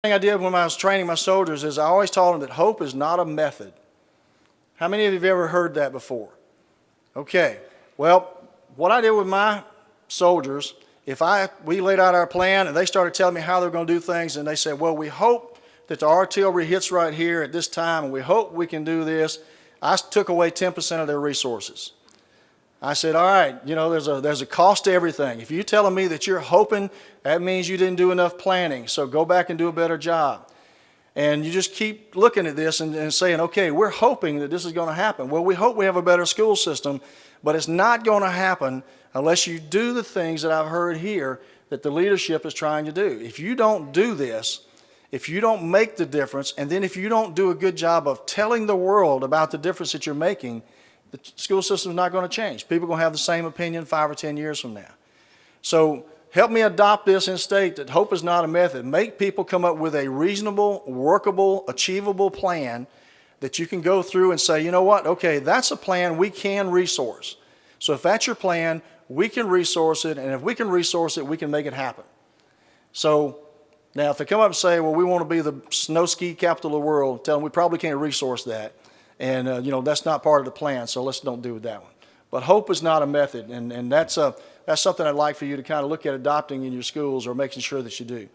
thing I did when I was training my soldiers is I always told them that hope is not a method. How many of you have ever heard that before? Okay, well, what I did with my soldiers, we laid out our plan and they started telling me how they're going to do things, and they said, well, we hope that the artillery hits right here at this time, and we hope we can do this. I took away 10% of their resources. I said, all right, you know, there's a cost to everything. If you're telling me that you're hoping, that means you didn't do enough planning, so go back and do a better job. And you just keep looking at this and saying, okay, we're hoping that this is going to happen. Well, we hope we have a better school system, but it's not going to happen unless you do the things that I've heard here that the leadership is trying to do. If you don't do this, if you don't make the difference, and then if you don't do a good job of telling the world about the difference that you're making, the school system is not going to change. People are going to have the same opinion 5 or 10 years from now. So help me adopt this and state that hope is not a method. Make people come up with a reasonable, workable, achievable plan that you can go through and say, you know what, okay, that's a plan we can resource. So if that's your plan, we can resource it, and if we can resource it, we can make it happen. So now if they come up and say, well, we want to be the snow ski capital of the world, tell them we probably can't resource that. And, you know, that's not part of the plan, so let's don't do that one. But hope is not a method, and that's something I'd like for you to kind of look at adopting in your schools or making sure that you do.